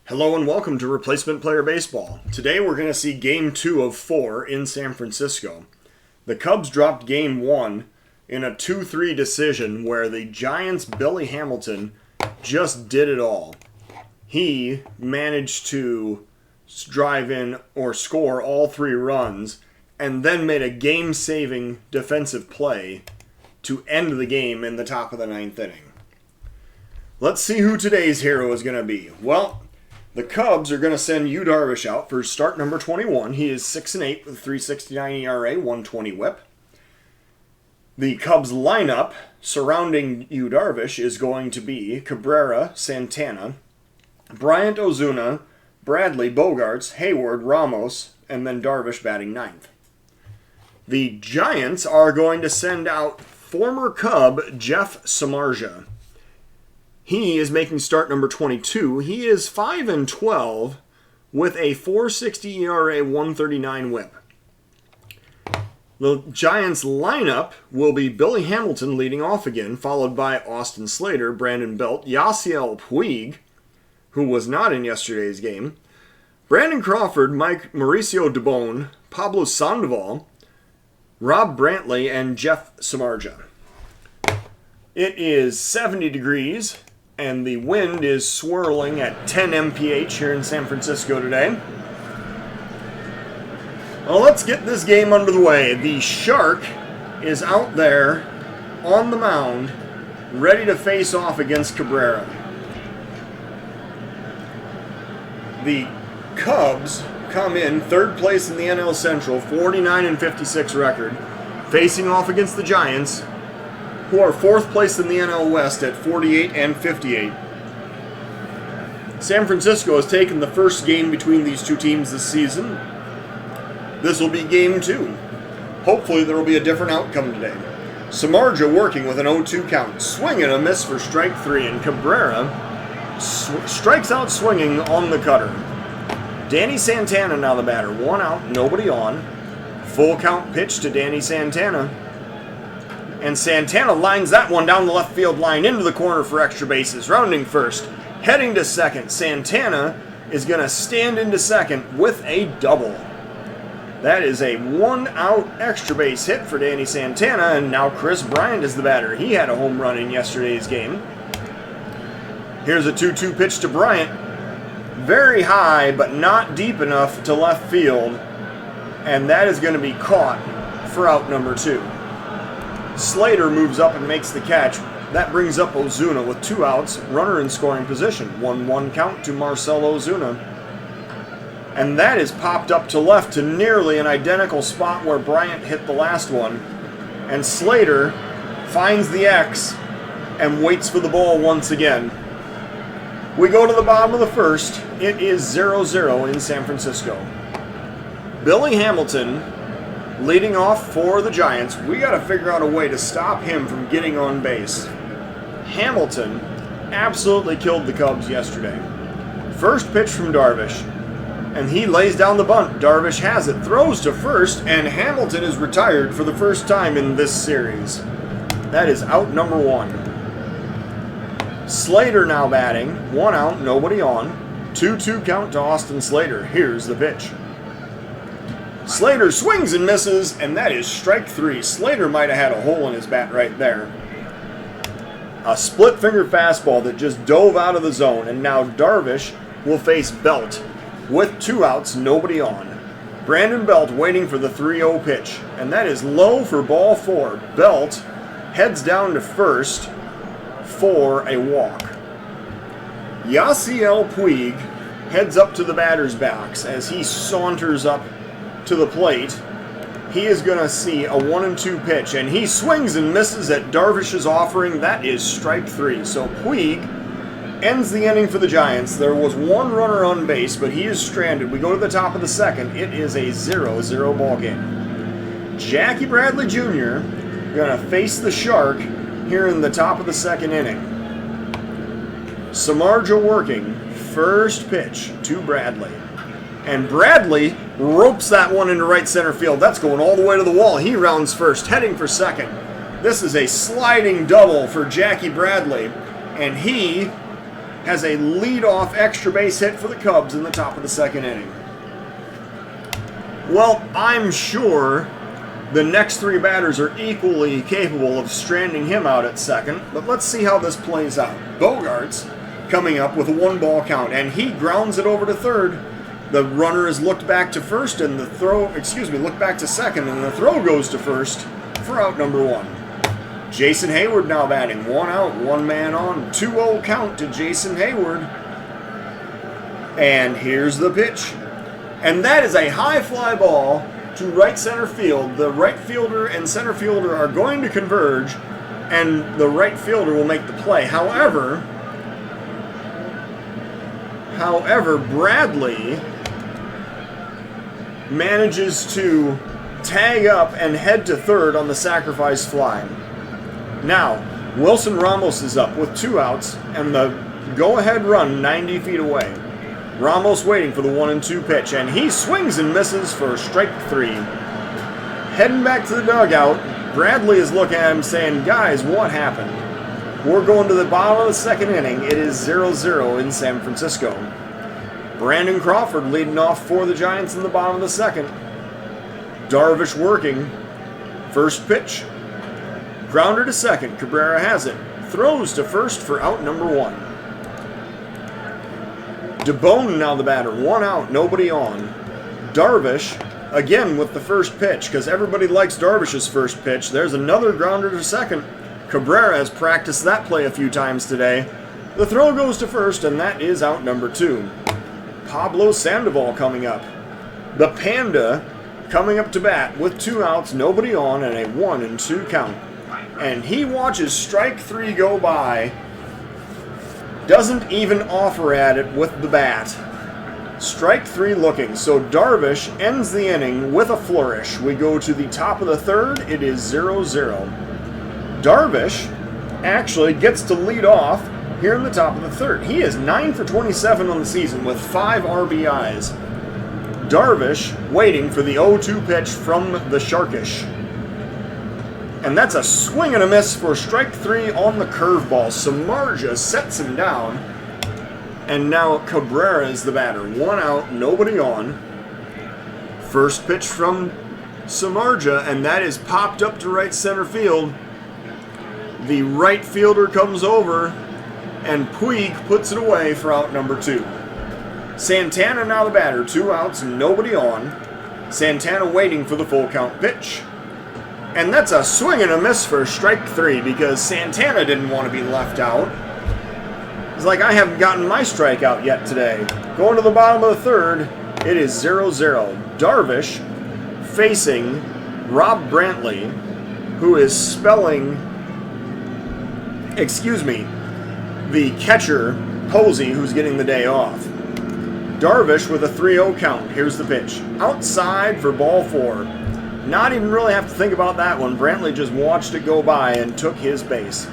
Hello and welcome to Replacement Player Baseball. Today we're going to see Game 2 of 4 in San Francisco. The Cubs dropped Game 1 in a 2-3 decision where the Giants' Billy Hamilton just did it all. He managed to drive in or score all 3 runs and then made a game-saving defensive play to end the game in the top of the 9th inning. Let's see who today's hero is going to be. Well, the Cubs are going to send Yu Darvish out for start number 21. He is 6-8 with a 3.69 ERA, 120 WHIP. The Cubs lineup surrounding Yu Darvish is going to be Cabrera, Santana, Bryant, Ozuna, Bradley, Bogaerts, Hayward, Ramos, and then Darvish batting 9th. The Giants are going to send out former Cub Jeff Samardzija. He is making start number 22. He is 5-12 with a 4.60 ERA, 139 WHIP. The Giants lineup will be Billy Hamilton leading off again, followed by Austin Slater, Brandon Belt, Yasiel Puig, who was not in yesterday's game, Brandon Crawford, Mauricio Dubon, Pablo Sandoval, Rob Brantley, and Jeff Samardzija. It is 70 degrees. And the wind is swirling at 10 mph here in San Francisco today. Well, let's get this game under the way. The Shark is out there on the mound, ready to face off against Cabrera. The Cubs come in third place in the NL Central, 49-56 record, facing off against the Giants, who are fourth place in the NL West at 48-58. San Francisco has taken the first game between these two teams this season. This will be Game 2. Hopefully there will be a different outcome today. Samardzija working with an 0-2 count. Swing and a miss for strike 3, and Cabrera strikes out swinging on the cutter. Danny Santana now the batter. 1 out, nobody on. Full count pitch to Danny Santana. And Santana lines that one down the left field line into the corner for extra bases. Rounding first, heading to second. Santana is going to stand into second with a double. That is a 1-out extra base hit for Danny Santana, and now Chris Bryant is the batter. He had a home run in yesterday's game. Here's a 2-2 pitch to Bryant. Very high, but not deep enough to left field. And that is going to be caught for out number 2. Slater moves up and makes the catch. That brings up Ozuna with 2 outs, runner in scoring position. 1-1 count to Marcell Ozuna. And that is popped up to left to nearly an identical spot where Bryant hit the last one. And Slater finds the X and waits for the ball once again. We go to the bottom of the first. It is 0-0 in San Francisco. Billy Hamilton leading off for the Giants. We got to figure out a way to stop him from getting on base. Hamilton absolutely killed the Cubs yesterday. First pitch from Darvish, and he lays down the bunt. Darvish has it, throws to first, and Hamilton is retired for the first time in this series. That is out number 1. Slater now batting. 1 out, nobody on. 2-2 count to Austin Slater. Here's the pitch. Slater swings and misses, and that is strike 3. Slater might have had a hole in his bat right there. A split finger fastball that just dove out of the zone, and now Darvish will face Belt with 2 outs, nobody on. Brandon Belt waiting for the 3-0 pitch, and that is low for ball 4. Belt heads down to first for a walk. Yasiel Puig heads up to the batter's box as he saunters up to the plate. He is going to see a 1-2 pitch, and he swings and misses at Darvish's offering. That is strike 3. So Puig ends the inning for the Giants. There was 1 runner on base, but he is stranded. We go to the top of the second. It is a 0-0 ball game. Jackie Bradley Jr. going to face the Shark here in the top of the second inning. Samardzija working. First pitch to Bradley. And Bradley ropes that one into right center field. That's going all the way to the wall. He rounds first, heading for second. This is a sliding double for Jackie Bradley. And he has a leadoff extra base hit for the Cubs in the top of the second inning. Well, I'm sure the next three batters are equally capable of stranding him out at second, but let's see how this plays out. Bogaerts coming up with a 1-ball count, and he grounds it over to third. The runner is looked back to first, and looked back to second, and the throw goes to first for out number 1. Jason Heyward now batting, 1 out, 1 man on, 2-0 count to Jason Heyward. And here's the pitch. And that is a high fly ball to right center field. The right fielder and center fielder are going to converge, and the right fielder will make the play. However, Bradley manages to tag up and head to third on the sacrifice fly. Now, Wilson Ramos is up with 2 outs and the go-ahead run 90 feet away. Ramos waiting for the 1-2 pitch, and he swings and misses for strike 3. Heading back to the dugout, Bradley is looking at him saying, guys, what happened? We're going to the bottom of the second inning. It is 0-0 in San Francisco. Brandon Crawford leading off for the Giants in the bottom of the second. Darvish working. First pitch. Grounder to second. Cabrera has it. Throws to first for out number 1. DeBone now the batter. 1 out, nobody on. Darvish, again with the first pitch, because everybody likes Darvish's first pitch. There's another grounder to second. Cabrera has practiced that play a few times today. The throw goes to first, and that is out number 2. Pablo Sandoval coming up. The Panda coming up to bat with 2 outs, nobody on, and a 1-2 count. And he watches strike 3 go by. Doesn't even offer at it with the bat. Strike 3 looking. So Darvish ends the inning with a flourish. We go to the top of the third. It is 0-0. Darvish actually gets to lead off here in the top of the third. He is 9 for 27 on the season with 5 RBIs. Darvish waiting for the 0-2 pitch from the Sharkish. And that's a swing and a miss for strike 3 on the curveball. Samardzija sets him down. And now Cabrera is the batter. 1 out, nobody on. First pitch from Samardzija, and that is popped up to right center field. The right fielder comes over, and Puig puts it away for out number 2. Santana now the batter. 2 outs, nobody on. Santana waiting for the full count pitch. And that's a swing and a miss for strike 3 because Santana didn't want to be left out. It's like, I haven't gotten my strikeout yet today. Going to the bottom of the third, it is 0-0. Darvish facing Rob Brantley, who is spelling, the catcher, Posey, who's getting the day off. Darvish with a 3-0 count. Here's the pitch. Outside for ball 4. Not even really have to think about that one. Brantley just watched it go by and took his base.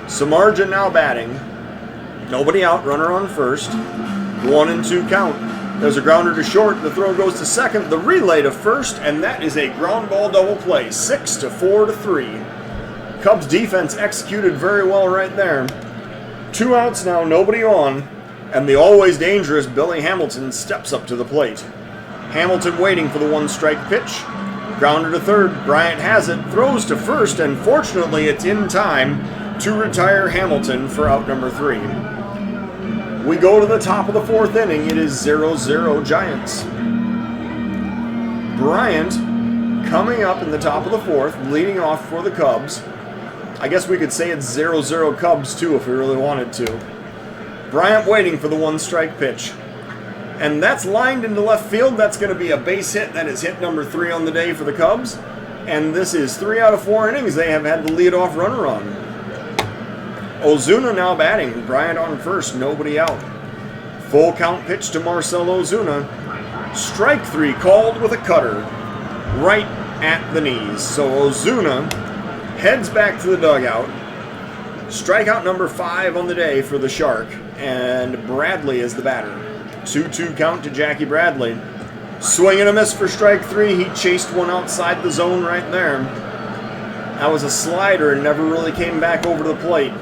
Samardzija now batting. Nobody out, runner on first. 1-2 count. There's a grounder to short. The throw goes to second. The relay to first, and that is a ground ball double play. 6-4-3. Cubs defense executed very well right there. 2 outs now, nobody on. And the always dangerous Billy Hamilton steps up to the plate. Hamilton waiting for the 1-strike pitch. Grounder to third. Bryant has it. Throws to first, and fortunately it's in time to retire Hamilton for out number 3. We go to the top of the 4th inning. It is 0-0 Giants. Bryant coming up in the top of the 4th, leading off for the Cubs. I guess we could say it's 0-0 Cubs too if we really wanted to. Bryant waiting for the 1-strike pitch. And that's lined into left field. That's going to be a base hit. That is hit number 3 on the day for the Cubs. And this is 3 out of 4 innings they have had the leadoff runner on. Ozuna now batting. Bryant on first. Nobody out. Full count pitch to Marcell Ozuna. Strike 3 called with a cutter. Right at the knees. So Ozuna heads back to the dugout. Strikeout number 5 on the day for the Shark. And Bradley is the batter. 2-2 count to Jackie Bradley. Swing and a miss for strike 3. He chased one outside the zone right there. That was a slider and never really came back over to the plate.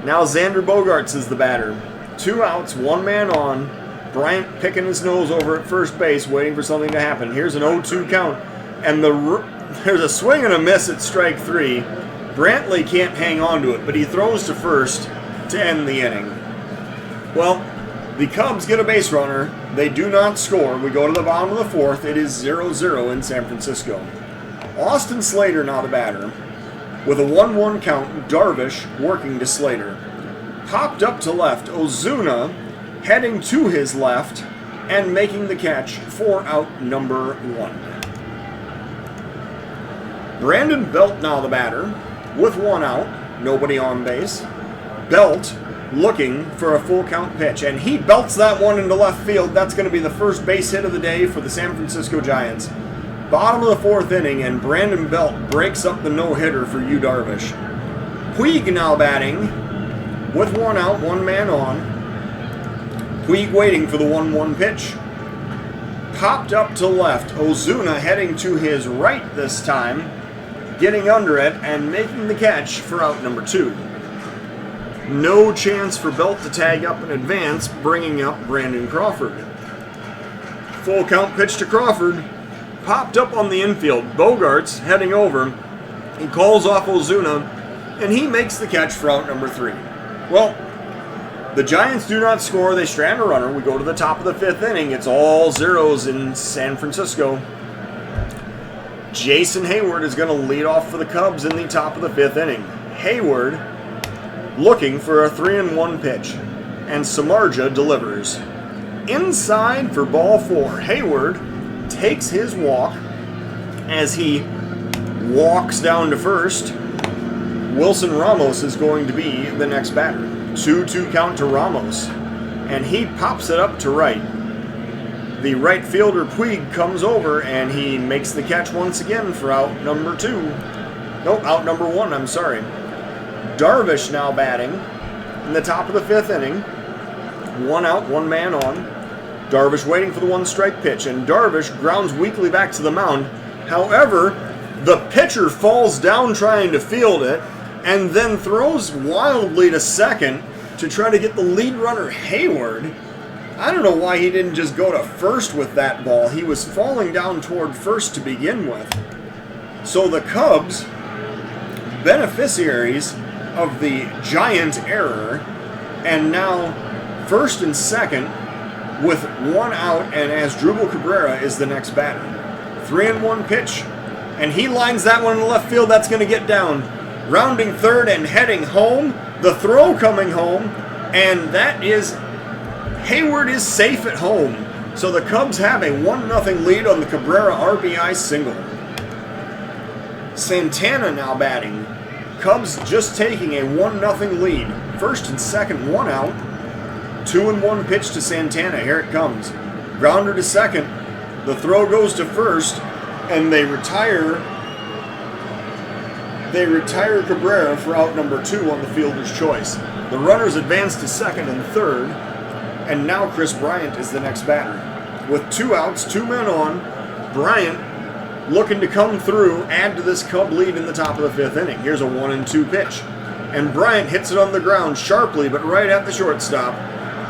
Now Xander Bogaerts is the batter. 2 outs, 1 man on. Bryant picking his nose over at first base, waiting for something to happen. Here's an 0-2 count, and there's a swing and a miss at strike 3. Brantley can't hang on to it, but he throws to first to end the inning. Well, the Cubs get a base runner. They do not score. We go to the bottom of the 4th. It is 0-0 in San Francisco. Austin Slater now the batter. With a 1-1 count, Darvish working to Slater. Popped up to left, Ozuna heading to his left and making the catch for out number 1. Brandon Belt now the batter with 1 out, nobody on base. Belt looking for a full count pitch, and he belts that one into left field. That's going to be the first base hit of the day for the San Francisco Giants. Bottom of the 4th inning, and Brandon Belt breaks up the no-hitter for Yu Darvish. Puig now batting with 1 out, 1 man on. Puig waiting for the 1-1 pitch. Popped up to left. Ozuna heading to his right this time, getting under it and making the catch for out number 2. No chance for Belt to tag up in advance, bringing up Brandon Crawford. Full count pitch to Crawford. Popped up on the infield. Bogarts heading over. He calls off Ozuna, and he makes the catch for out number 3. Well, the Giants do not score. They strand a runner. We go to the top of the 5th inning. It's all zeros in San Francisco. Jason Hayward is going to lead off for the Cubs in the top of the 5th inning. Hayward looking for a 3-1 pitch, and Samardzija delivers. Inside for ball 4. Hayward takes his walk as he walks down to first. Wilson Ramos is going to be the next batter. 2-2 count to Ramos, and he pops it up to right. The right fielder Puig comes over, and he makes the catch once again for out number 2. Nope, out number 1, I'm sorry. Darvish now batting in the top of the 5th inning. 1 out, 1 man on. Darvish waiting for the 1-strike pitch, and Darvish grounds weakly back to the mound. However, the pitcher falls down trying to field it, and then throws wildly to second to try to get the lead runner Hayward. I don't know why he didn't just go to first with that ball. He was falling down toward first to begin with. So the Cubs, beneficiaries of the Giant error, and now first and second with 1 out, and Asdrubal Cabrera is the next batter. 3-1 pitch, and he lines that one in the left field. That's going to get down. Rounding third and heading home. The throw coming home, and that is Hayward is safe at home. So the Cubs have a 1-0 lead on the Cabrera RBI single. Santana now batting. Cubs just taking a 1-0 lead. First and second, 1 out. 2-1 pitch to Santana. Here it comes. Grounder to second. The throw goes to first, and they retire Cabrera for out number 2 on the fielder's choice. The runners advance to second and third, and now Chris Bryant is the next batter. With 2 outs, 2 men on, Bryant looking to come through, add to this Cub lead in the top of the 5th inning. Here's a 1-2 pitch, and Bryant hits it on the ground sharply, but right at the shortstop.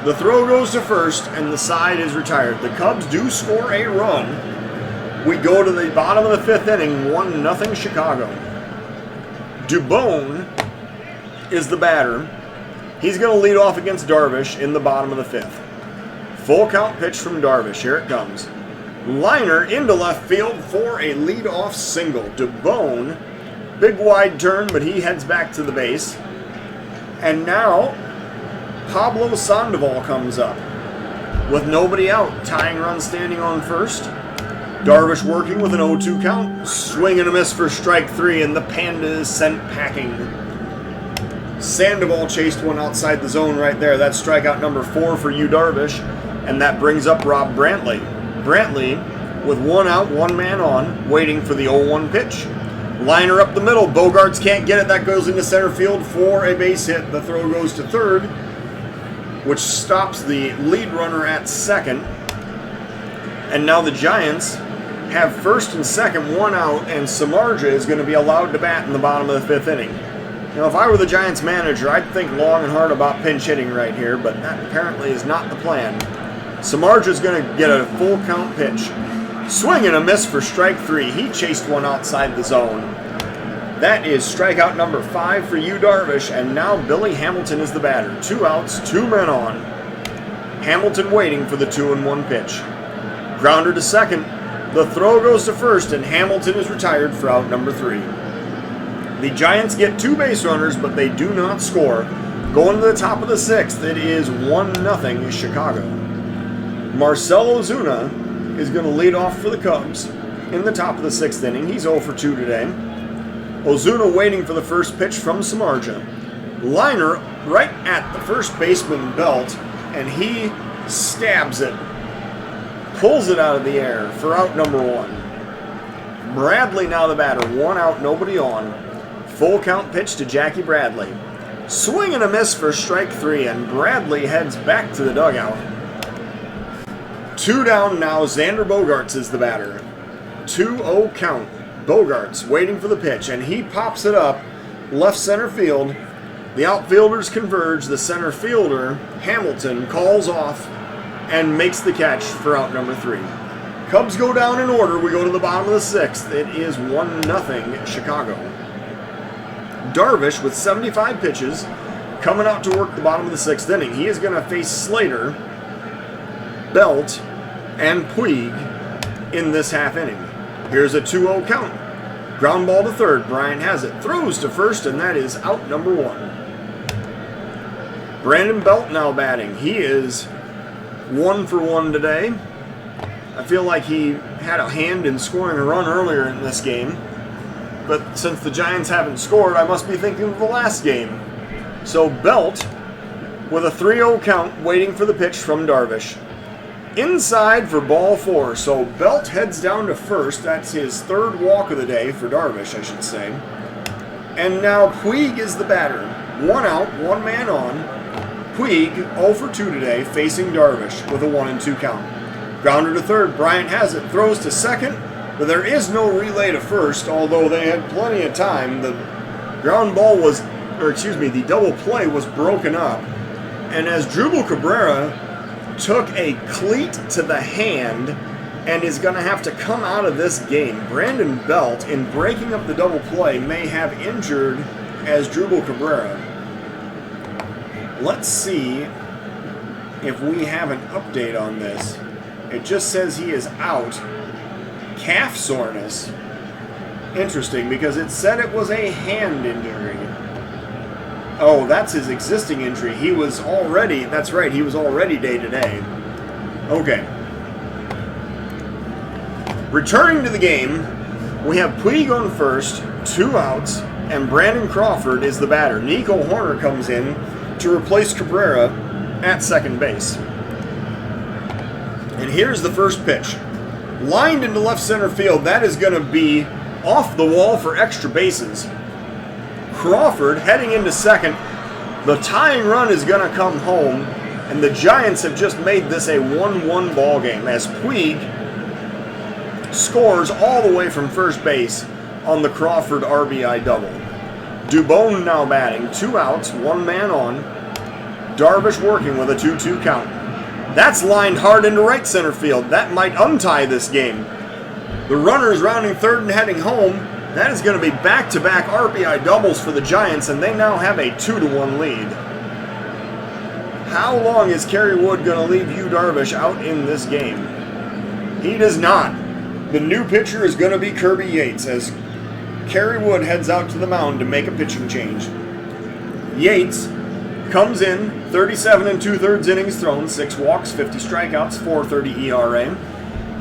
The throw goes to first, and the side is retired. The Cubs do score a run. We go to the bottom of the 5th inning, 1-0 Chicago. Dubon is the batter. He's going to lead off against Darvish in the bottom of the 5th. Full count pitch from Darvish. Here it comes. Liner into left field for a leadoff single. Dubon, big wide turn, but he heads back to the base. And now Pablo Sandoval comes up with nobody out. Tying run standing on first. Darvish working with an 0-2 count. Swing and a miss for strike 3, and the Panda is sent packing. Sandoval chased one outside the zone right there. That's strikeout number 4 for Yu Darvish, and that brings up Rob Brantley. Brantley with 1 out, 1 man on, waiting for the 0-1 pitch. Liner up the middle. Bogarts can't get it. That goes into center field for a base hit. The throw goes to third, which stops the lead runner at second. And now the Giants have first and second, 1 out, and Samardzija is going to be allowed to bat in the bottom of the 5th inning. You know, if I were the Giants manager, I'd think long and hard about pinch hitting right here, but that apparently is not the plan. Samardzija's going to get a full count pitch. Swing and a miss for strike 3. He chased one outside the zone. That is strikeout number 5 for Yu Darvish, and now Billy Hamilton is the batter. 2 outs, 2 men on. Hamilton waiting for the 2-1 pitch. Grounder to second. The throw goes to first, and Hamilton is retired for out number 3. The Giants get 2 base runners, but they do not score. Going to the top of the 6th, it is 1-0 Chicago. Marcell Ozuna is going to lead off for the Cubs in the top of the 6th inning. He's 0 for 2 today. Ozuna waiting for the first pitch from Samardzija. Liner right at the first baseman belt, and he stabs it. Pulls it out of the air for out number 1. Bradley now the batter. 1 out, nobody on. Full count pitch to Jackie Bradley. Swing and a miss for strike 3, and Bradley heads back to the dugout. 2 down now. Xander Bogaerts is the batter. 2-0 count. Bogaerts waiting for the pitch, and he pops it up left center field. The outfielders converge. The center fielder, Hamilton, calls off and makes the catch for out number 3. Cubs go down in order. We go to the bottom of the 6th. It is 1-0 Chicago. Darvish with 75 pitches coming out to work the bottom of the 6th inning. He is going to face Slater, Belt, and Puig in this half inning. Here's a 2-0 count. Ground ball to third. Bryant has it. Throws to first, and that is out number 1. Brandon Belt now batting. He is 1 for 1 today. I feel like he had a hand in scoring a run earlier in this game. But since the Giants haven't scored, I must be thinking of the last game. So Belt with a 3-0 count waiting for the pitch from Darvish. Inside for ball 4. So Belt heads down to first. That's his 3rd walk of the day for Darvish, I should say. And now Puig is the batter. 1 out, 1 man on. Puig 0 for 2 today, facing Darvish with a 1-2 count. Grounder to third. Bryant has it. Throws to second. But there is no relay to first, although they had plenty of time. The ground ball was, the double play was broken up. And as Drupal Cabrera took a cleat to the hand and is going to have to come out of this game, Brandon Belt, in breaking up the double play, may have injured as Drupal Cabrera. Let's see if we have an update on this. It just says he is out. Calf soreness. Interesting, because it said it was a hand injury. Oh, that's his existing injury. He was already, that's right, he was already day-to-day. Okay. Returning to the game, we have Puig on first, 2 outs, and Brandon Crawford is the batter. Nico Hoerner comes in to replace Cabrera at second base. And here's the first pitch. Lined into left center field. That is going to be off the wall for extra bases. Crawford heading into second. The tying run is going to come home, and the Giants have just made this a 1-1 ball game as Puig scores all the way from first base on the Crawford RBI double. Dubon now batting. 2 outs, 1 man on. Darvish working with a 2-2 count. That's lined hard into right center field. That might untie this game. The runners rounding third and heading home. That is going to be back-to-back RBI doubles for the Giants, and they now have a 2-1 lead. How long is Kerry Wood going to leave Yu Darvish out in this game? He does not. The new pitcher is going to be Kirby Yates as Kerry Wood heads out to the mound to make a pitching change. Yates comes in, 37 2/3 innings thrown, 6 walks, 50 strikeouts, 4.30 ERA.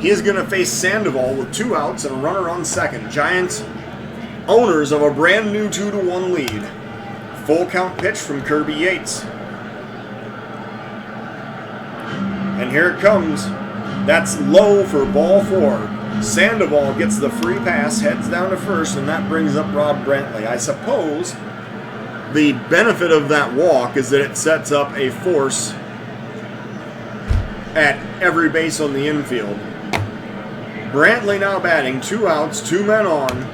He is going to face Sandoval with 2 outs and a runner on second. Giants owners of a brand new 2-1 lead. Full count pitch from Kirby Yates. And here it comes. That's low for ball 4. Sandoval gets the free pass, heads down to first, and that brings up Rob Brantley. I suppose the benefit of that walk is that it sets up a force at every base on the infield. Brantley now batting, 2 outs, 2 men on.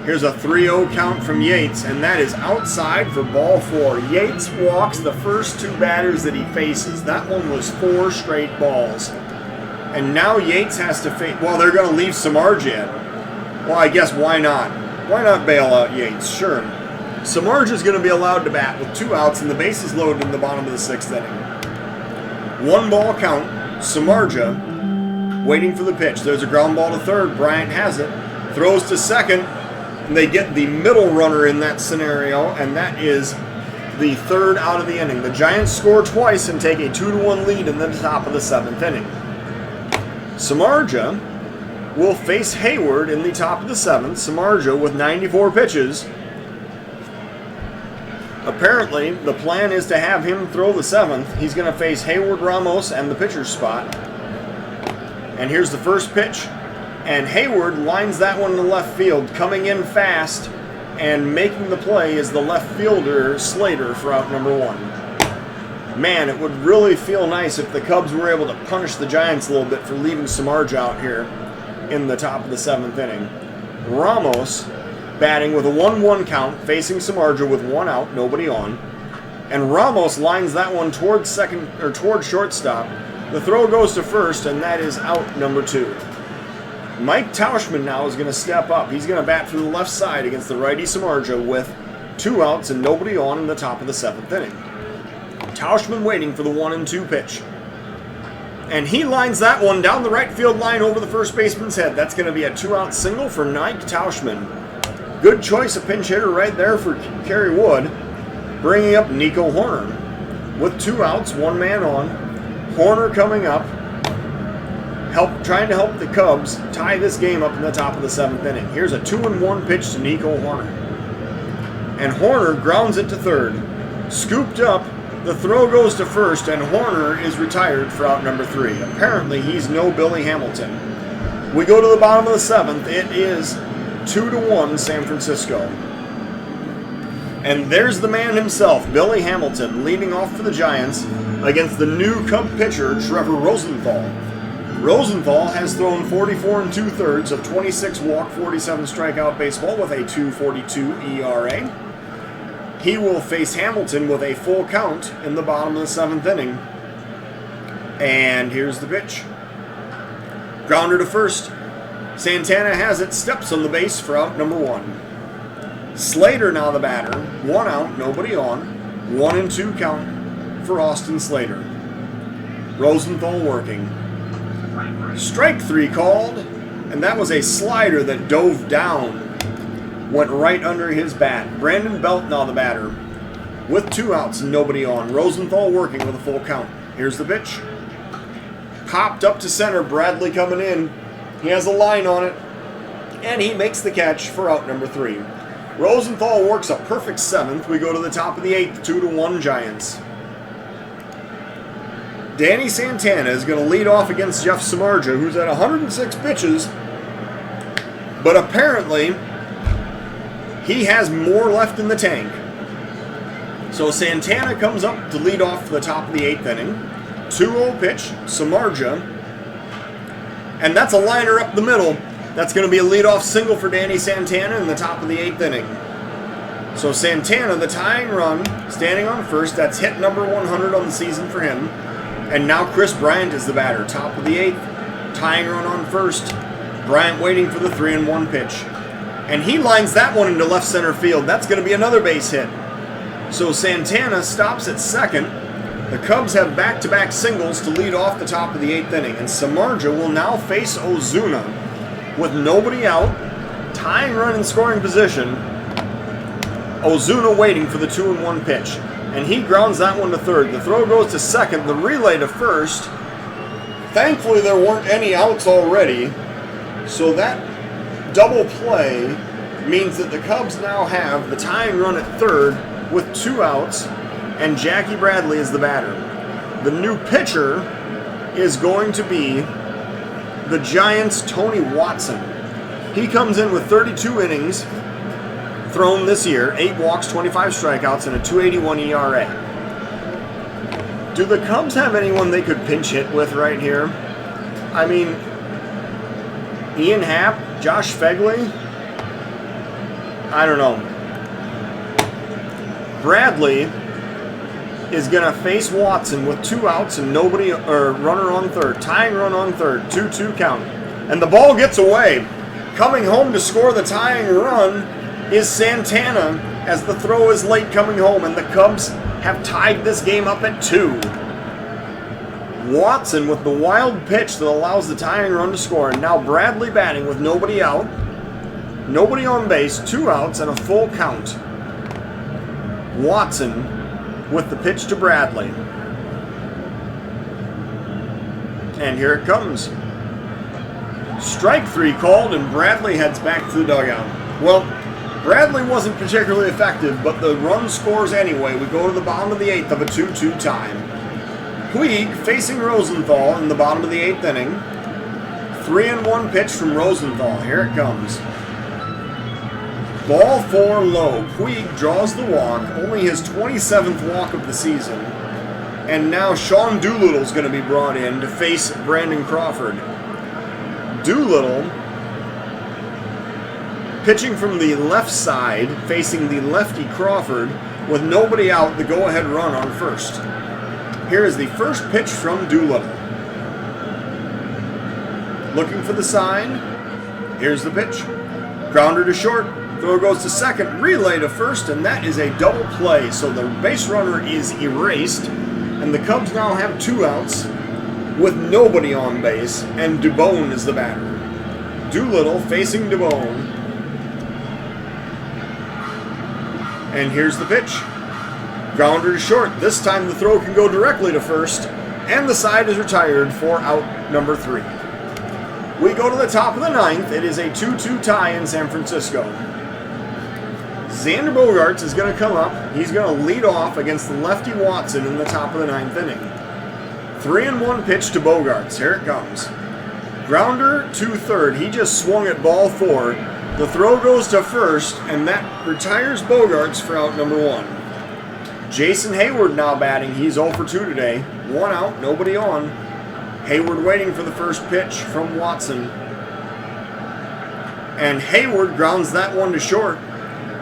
Here's a 3-0 count from Yates, and that is outside for ball 4. Yates walks the first 2 batters that he faces. That one was 4 straight balls. And now Yates has to face, well, they're going to leave Samardzija in. Well, I guess why not? Why not bail out Yates? Sure. Samardzija is going to be allowed to bat with 2 outs and the bases loaded in the bottom of the 6th inning. 1 ball count. Samardzija waiting for the pitch. There's a ground ball to third. Bryant has it. Throws to second. And they get the middle runner in that scenario, and that is the 3rd out of the inning. The Giants score twice and take a 2-1 lead in the top of the 7th inning. Samardzija will face Hayward in the top of the 7th. Samardzija with 94 pitches. Apparently, the plan is to have him throw the 7th. He's going to face Hayward, Ramos, and the pitcher's spot. And here's the first pitch. And Hayward lines that one to left field, coming in fast, and making the play is the left fielder, Slater, for out number 1. Man, it would really feel nice if the Cubs were able to punish the Giants a little bit for leaving Samardzija out here in the top of the 7th inning. Ramos batting with a 1-1 count, facing Samardzija with 1 out, nobody on. And Ramos lines that one towards shortstop. The throw goes to first, and that is out number 2. Mike Tauchman now is going to step up. He's going to bat through the left side against the righty Samardzija with 2 outs and nobody on in the top of the 7th inning. Tauchman waiting for the 1-2 pitch. And he lines that one down the right field line over the first baseman's head. That's going to be a 2-out single for Mike Tauchman. Good choice of pinch hitter right there for Kerry Wood. Bringing up Nico Hoerner. With 2 outs, 1 man on. Hoerner coming up. Trying to help the Cubs tie this game up in the top of the 7th inning. Here's a 2-1 pitch to Nico Hoerner. And Hoerner grounds it to third. Scooped up, the throw goes to first, and Hoerner is retired for out number 3. Apparently, he's no Billy Hamilton. We go to the bottom of the 7th. It is 2-1 San Francisco. And there's the man himself, Billy Hamilton, leading off for the Giants against the new Cub pitcher, Trevor Rosenthal. Rosenthal has thrown 44 2/3 of 26 walk, 47 strikeout baseball with a 2.42 ERA. He will face Hamilton with a full count in the bottom of the 7th inning. And here's the pitch. Grounder to first. Santana has it, steps on the base for out number 1. Slater now the batter. 1 out, nobody on. 1-2 count for Austin Slater. Rosenthal working. Strike 3 called, and that was a slider that dove down, went right under his bat. Brandon Belt now the batter, with 2 outs and nobody on. Rosenthal working with a full count. Here's the pitch. Popped up to center, Bradley coming in. He has a line on it, and he makes the catch for out number 3. Rosenthal works a perfect 7th. We go to the top of the 8th, 2-1 Giants. Danny Santana is going to lead off against Jeff Samardzija, who's at 106 pitches, but apparently he has more left in the tank. So Santana comes up to lead off for the top of the 8th inning. 2-0 pitch, Samardzija, and that's a liner up the middle. That's going to be a leadoff single for Danny Santana in the top of the 8th inning. So Santana, the tying run, standing on first. That's hit number 100 on the season for him. And now Chris Bryant is the batter, top of the 8th, tying run on first. Bryant waiting for the 3-1 pitch. And he lines that one into left center field. That's going to be another base hit. So Santana stops at second. The Cubs have back-to-back singles to lead off the top of the 8th inning. And Samardzija will now face Ozuna with nobody out, tying run in scoring position. Ozuna waiting for the 2-1 pitch. And he grounds that one to third. The throw goes to second, the relay to first. Thankfully, there weren't any outs already. So that double play means that the Cubs now have the tying run at third with 2 outs, and Jackie Bradley is the batter. The new pitcher is going to be the Giants' Tony Watson. He comes in with 32 innings thrown this year, 8 walks, 25 strikeouts, and a 2.81 ERA. Do the Cubs have anyone they could pinch hit with right here? I mean, Ian Happ, Josh Phegley. I don't know. Bradley is going to face Watson with 2 outs and nobody, or runner on third. Tying run on third. 2-2 count. And the ball gets away. Coming home to score the tying run is Santana as the throw is late coming home, and the Cubs have tied this game up at 2. Watson with the wild pitch that allows the tying run to score, and now Bradley batting with nobody out. Nobody on base, 2 outs, and a full count. Watson with the pitch to Bradley. And here it comes. Strike 3 called, and Bradley heads back to the dugout. Well, Bradley wasn't particularly effective, but the run scores anyway. We go to the bottom of the 8th of a 2-2 tie. Puig facing Rosenthal in the bottom of the 8th inning. 3-1 pitch from Rosenthal. Here it comes. Ball 4 low. Puig draws the walk, only his 27th walk of the season. And now Sean Doolittle's going to be brought in to face Brandon Crawford. Doolittle pitching from the left side, facing the lefty Crawford, with nobody out, the go-ahead run on first. Here is the first pitch from Doolittle. Looking for the sign. Here's the pitch. Grounder to short. Throw goes to second. Relay to first, and that is a double play. So the base runner is erased, and the Cubs now have 2 outs with nobody on base, and Dubone is the batter. Doolittle facing Dubone. And here's the pitch. Grounder to short. This time the throw can go directly to first, and the side is retired for out number 3. We go to the top of the 9th. It is a 2-2 tie in San Francisco. Xander Bogaerts is going to come up. He's going to lead off against the lefty Watson in the top of the 9th inning. 3-1 pitch to Bogaerts. Here it comes. Grounder to third. He just swung at ball 4. The throw goes to first, and that retires Bogaerts for out number 1. Jason Hayward now batting. He's 0 for 2 today. 1 out, nobody on. Hayward waiting for the first pitch from Watson. And Hayward grounds that one to short.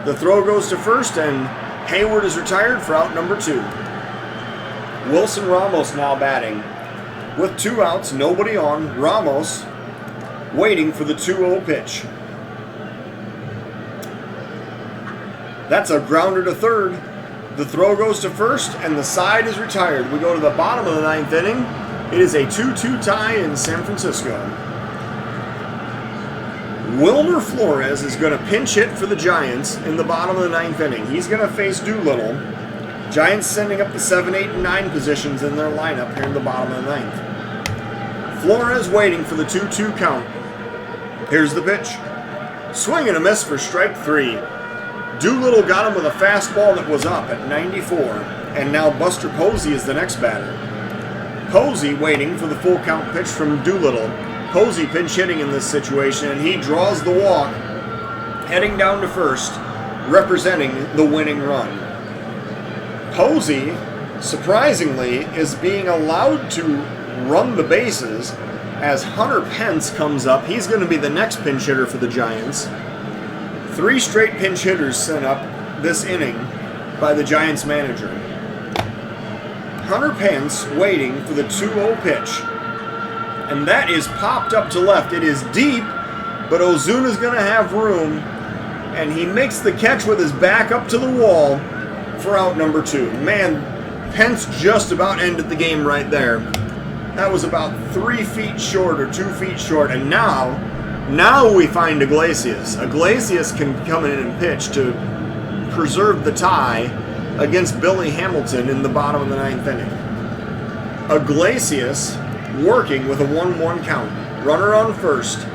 The throw goes to first, and Hayward is retired for out number 2. Wilson Ramos now batting. With 2 outs, nobody on. Ramos waiting for the 2-0 pitch. That's a grounder to third. The throw goes to first, and the side is retired. We go to the bottom of the 9th inning. It is a 2-2 tie in San Francisco. Wilmer Flores is going to pinch hit for the Giants in the bottom of the 9th inning. He's going to face Doolittle. Giants sending up the 7, 8, and 9 positions in their lineup here in the bottom of the 9th. Flores waiting for the 2-2 count. Here's the pitch. Swing and a miss for strike 3. Doolittle got him with a fastball that was up at 94. And now Buster Posey is the next batter. Posey waiting for the full count pitch from Doolittle. Posey pinch hitting in this situation, and he draws the walk, heading down to first, representing the winning run. Posey, surprisingly, is being allowed to run the bases as Hunter Pence comes up. He's going to be the next pinch hitter for the Giants. 3 straight pinch hitters sent up this inning by the Giants manager. Hunter Pence waiting for the 2-0 pitch. And that is popped up to left. It is deep, but Ozuna's going to have room. And he makes the catch with his back up to the wall for out number 2. Man, Pence just about ended the game right there. That was about 3 feet short or 2 feet short. And now we find Iglesias. Iglesias can come in and pitch to preserve the tie against Billy Hamilton in the bottom of the 9th inning. Iglesias working with a 1-1 count. Runner on first.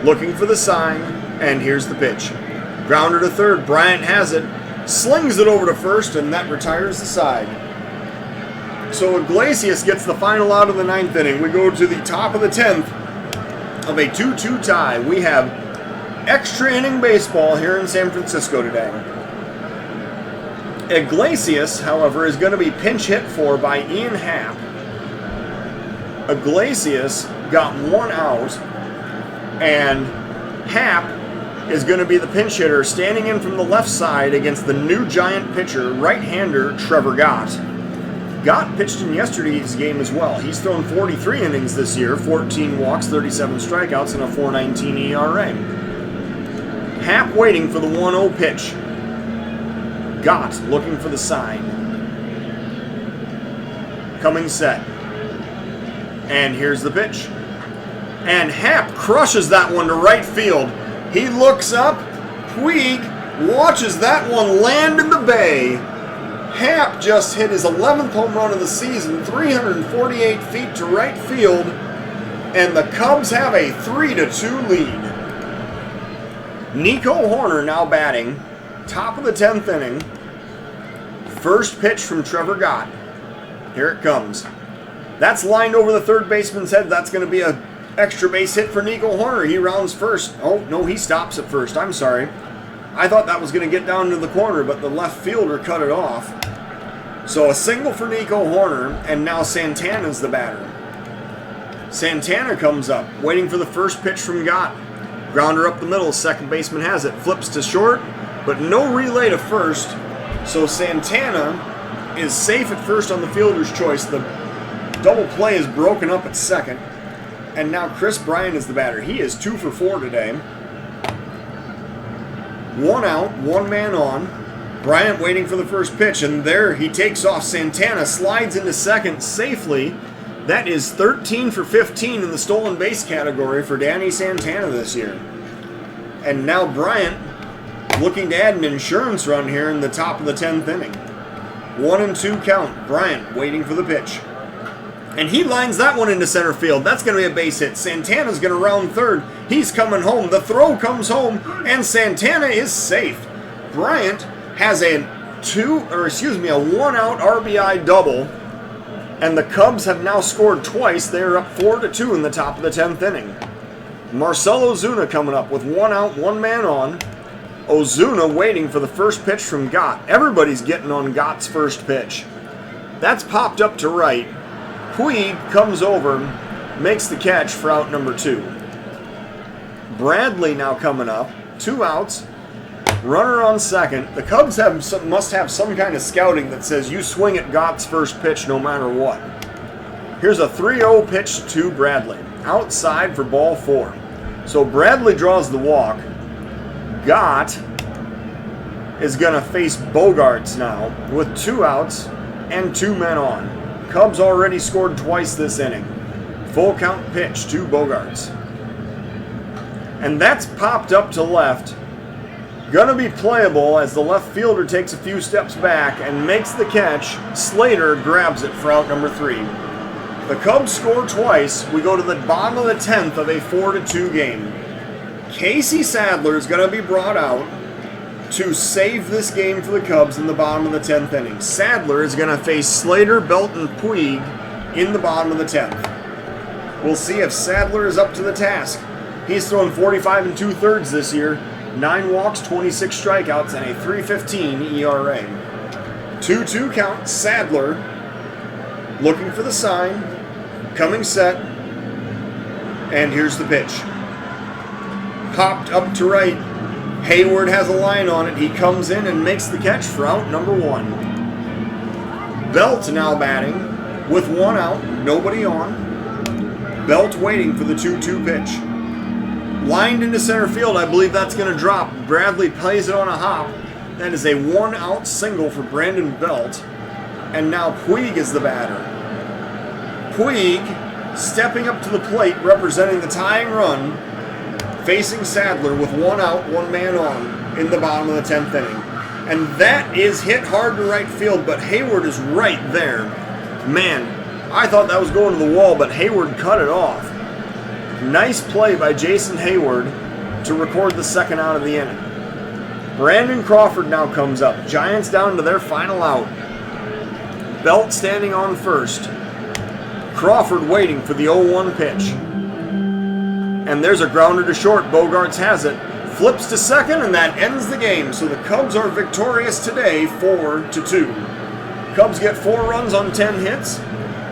Looking for the sign, and here's the pitch. Grounder to third. Bryant has it. Slings it over to first, and that retires the side. So Iglesias gets the final out of the 9th inning. We go to the top of the 10th of a 2-2 tie. We have extra inning baseball here in San Francisco today. Iglesias, however, is going to be pinch hit for by Ian Happ. Iglesias got 1 out, and Happ is going to be the pinch hitter, standing in from the left side against the new Giant pitcher, right-hander Trevor Gott. Gott pitched in yesterday's game as well. He's thrown 43 innings this year, 14 walks, 37 strikeouts, and a 4.19 ERA. Happ waiting for the 1-0 pitch. Gott looking for the sign. Coming set. And here's the pitch. And Happ crushes that one to right field. He looks up. Puig watches that one land in the bay. Happ just hit his 11th home run of the season, 348 feet to right field, and the Cubs have a 3-2 lead. Nico Hoerner now batting, top of the 10th inning. First pitch from Trevor Gott. Here it comes. That's lined over the third baseman's head. That's going to be an extra base hit for Nico Hoerner. He rounds first. Oh, no, he stops at first. I'm sorry. I thought that was going to get down to the corner, but the left fielder cut it off. So a single for Nico Hoerner, and now Santana's the batter. Santana comes up, waiting for the first pitch from Gott. Grounder up the middle, second baseman has it. Flips to short, but no relay to first. So Santana is safe at first on the fielder's choice. The double play is broken up at second. And now Chris Bryant is the batter. He is 2 for 4 today. 1 out, 1 man on. Bryant waiting for the first pitch, and there he takes off. Santana slides into second safely. That is 13 for 15 in the stolen base category for Danny Santana this year. And now Bryant looking to add an insurance run here in the top of the 10th inning. 1-2 count. Bryant waiting for the pitch. And he lines that one into center field. That's going to be a base hit. Santana's going to round third. He's coming home. The throw comes home, and Santana is safe. Bryant has a 1-out RBI double, and the Cubs have now scored twice. They're up 4-2 in the top of the 10th inning. Marcell Ozuna coming up with 1 out, 1 man on. Ozuna waiting for the first pitch from Gott. Everybody's getting on Gott's first pitch. That's popped up to right. Puig comes over, makes the catch for out number 2. Bradley now coming up, 2 outs, runner on second. The Cubs must have some kind of scouting that says you swing at Gott's first pitch no matter what. Here's a 3-0 pitch to Bradley, outside for ball 4. So Bradley draws the walk. Gott is going to face Bogaerts now with 2 outs and 2 men on. Cubs already scored twice this inning. Full count pitch to Bogaerts. And that's popped up to left. Gonna be playable as the left fielder takes a few steps back and makes the catch. Slater grabs it for out number 3. The Cubs score twice. We go to the bottom of the 10th of a 4-2 game. Casey Sadler is gonna be brought out to save this game for the Cubs in the bottom of the 10th inning. Sadler is going to face Slater, Belt, and Puig in the bottom of the 10th. We'll see if Sadler is up to the task. He's thrown 45 2/3 this year, 9 walks, 26 strikeouts, and a 3.15 ERA. 2-2 count. Sadler looking for the sign, coming set, and here's the pitch. Popped up to right. Hayward has a line on it. He comes in and makes the catch for out number 1. Belt now batting with 1 out, nobody on. Belt waiting for the 2-2 pitch. Lined into center field. I believe that's going to drop. Bradley plays it on a hop. That is a 1-out single for Brandon Belt. And now Puig is the batter. Puig stepping up to the plate, representing the tying run, facing Sadler with 1 out, 1 man on in the bottom of the 10th inning. And that is hit hard to right field, but Hayward is right there. Man, I thought that was going to the wall, but Hayward cut it off. Nice play by Jason Hayward to record the 2nd out of the inning. Brandon Crawford now comes up. Giants down to their final out. Belt standing on first. Crawford waiting for the 0-1 pitch. And there's a grounder to short. Bogaerts has it. Flips to second, and that ends the game. So the Cubs are victorious today, 4-2. Cubs get 4 runs on 10 hits.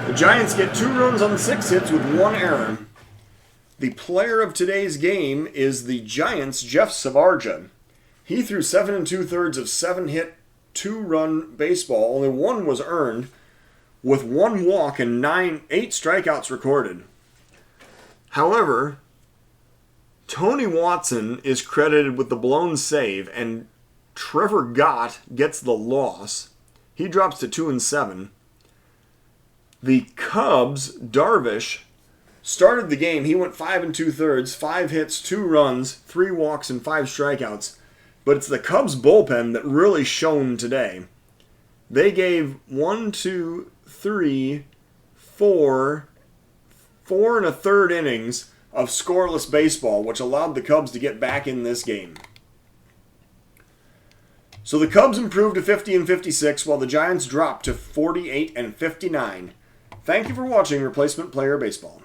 The Giants get 2 runs on 6 hits with 1 error. The player of today's game is the Giants' Jeff Samardzija. He threw 7 2/3 of 7-hit, 2-run baseball. Only one was earned, with 1 walk and 8 strikeouts recorded. However, Tony Watson is credited with the blown save, and Trevor Gott gets the loss. He drops to 2-7. The Cubs, Darvish, started the game. He went 5 2/3, 5 hits, 2 runs, 3 walks, and 5 strikeouts. But it's the Cubs bullpen that really shone today. They gave 1, 2, 3, 4 1/3 innings of scoreless baseball, which allowed the Cubs to get back in this game. So the Cubs improved to 50-56, while the Giants dropped to 48-59. Thank you for watching Replacement Player Baseball.